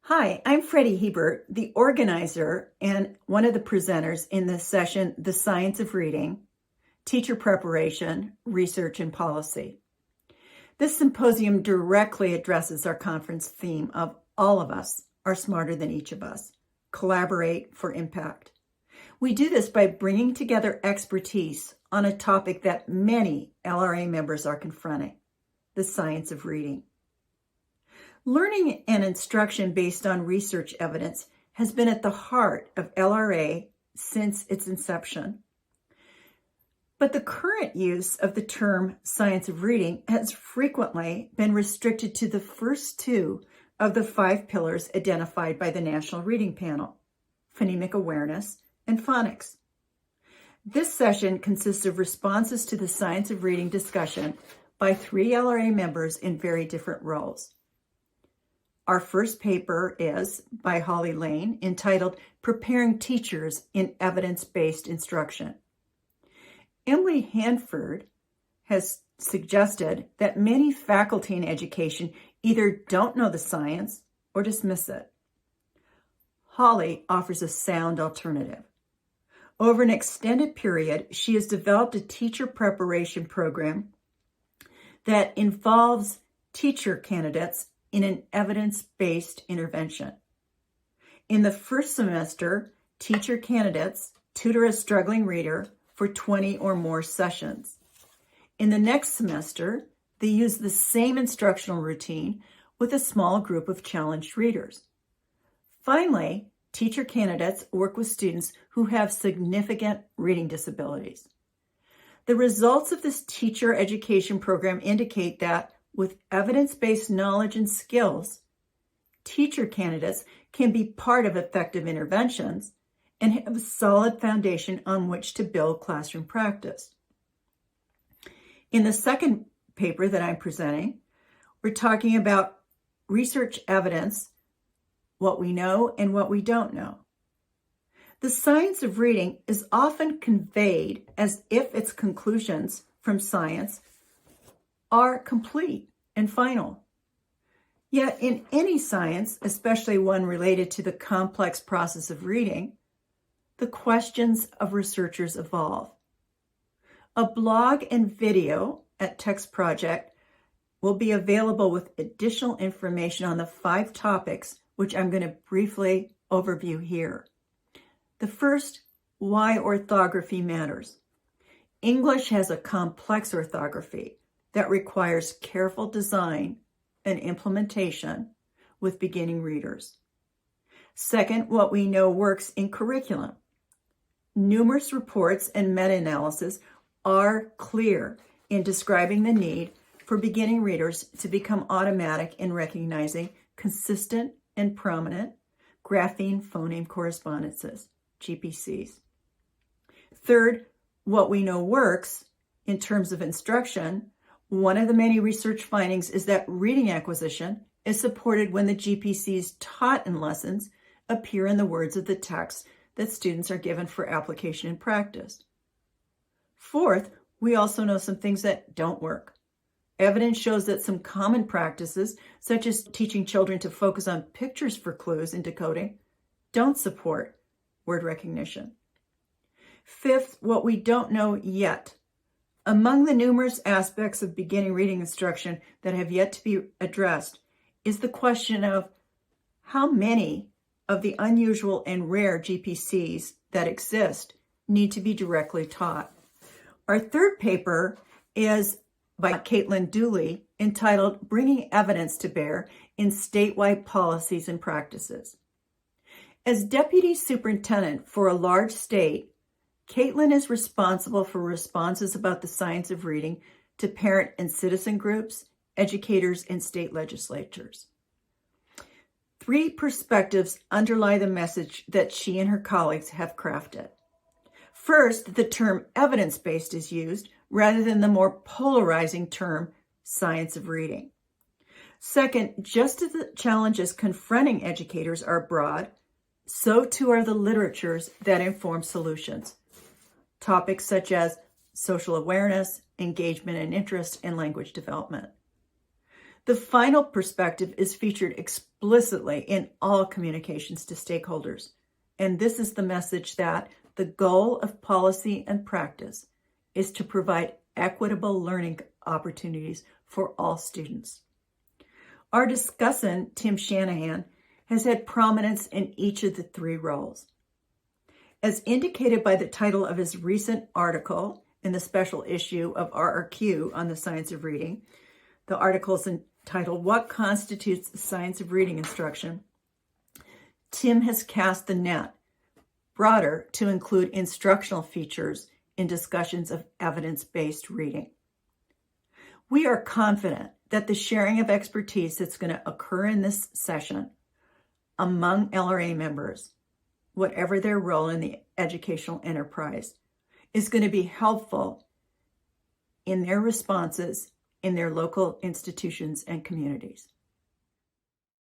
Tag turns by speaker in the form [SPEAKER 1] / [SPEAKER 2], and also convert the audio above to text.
[SPEAKER 1] Hi, I'm Freddie Hebert, the organizer and one of the presenters in this session, The Science of Reading, Teacher Preparation, Research and Policy. This symposium directly addresses our conference theme of all of us are smarter than each of us. Collaborate for impact. We do this by bringing together expertise on a topic that many LRA members are confronting, the science of reading. Learning and instruction based on research evidence has been at the heart of LRA since its inception. But the current use of the term science of reading has frequently been restricted to the first two of the 5 pillars identified by the National Reading Panel, phonemic awareness and phonics. This session consists of responses to the science of reading discussion by 3 LRA members in very different roles. Our first paper is by Holly Lane, entitled Preparing Teachers in Evidence-Based Instruction. Emily Hanford has suggested that many faculty in education either don't know the science or dismiss it. Holly offers a sound alternative. Over an extended period, she has developed a teacher preparation program that involves teacher candidates in an evidence-based intervention. In the first semester, teacher candidates tutor a struggling reader for 20 or more sessions. In the next semester, they use the same instructional routine with a small group of challenged readers. Finally, teacher candidates work with students who have significant reading disabilities. The results of this teacher education program indicate that with evidence-based knowledge and skills, teacher candidates can be part of effective interventions and have a solid foundation on which to build classroom practice. In the second paper that I'm presenting, we're talking about research evidence, what we know and what we don't know. The science of reading is often conveyed as if its conclusions from science are complete and final. Yet in any science, especially one related to the complex process of reading, the questions of researchers evolve. A blog and video at Text Project will be available with additional information on the 5 topics, which I'm going to briefly overview here. The first, why orthography matters. English has a complex orthography that requires careful design and implementation with beginning readers. Second, what we know works in curriculum. Numerous reports and meta-analysis are clear in describing the need for beginning readers to become automatic in recognizing consistent and prominent grapheme-phoneme correspondences, GPCs. Third, what we know works in terms of instruction. One of the many research findings is that reading acquisition is supported when the GPCs taught in lessons appear in the words of the text that students are given for application and practice. Fourth, we also know some things that don't work. Evidence shows that some common practices, such as teaching children to focus on pictures for clues in decoding, don't support word recognition. Fifth, what we don't know yet. Among the numerous aspects of beginning reading instruction that have yet to be addressed is the question of how many of the unusual and rare GPCs that exist need to be directly taught. Our third paper is by Caitlin Dooley, entitled Bringing Evidence to Bear in Statewide Policies and Practices. As Deputy Superintendent for a large state, Caitlin is responsible for responses about the science of reading to parent and citizen groups, educators, and state legislatures. 3 perspectives underlie the message that she and her colleagues have crafted. First, the term evidence-based is used rather than the more polarizing term science of reading. Second, just as the challenges confronting educators are broad, so too are the literatures that inform solutions. Topics such as social awareness, engagement and interest, and language development. The final perspective is featured explicitly in all communications to stakeholders. And this is the message that the goal of policy and practice is to provide equitable learning opportunities for all students. Our discussant, Tim Shanahan, has had prominence in each of the three roles. As indicated by the title of his recent article in the special issue of RRQ on the science of reading, the article is entitled, "What Constitutes the Science of Reading Instruction?" Tim has cast the net broader to include instructional features in discussions of evidence-based reading. We are confident that the sharing of expertise that's going to occur in this session among LRA members, whatever their role in the educational enterprise, is going to be helpful in their responses in their local institutions and communities.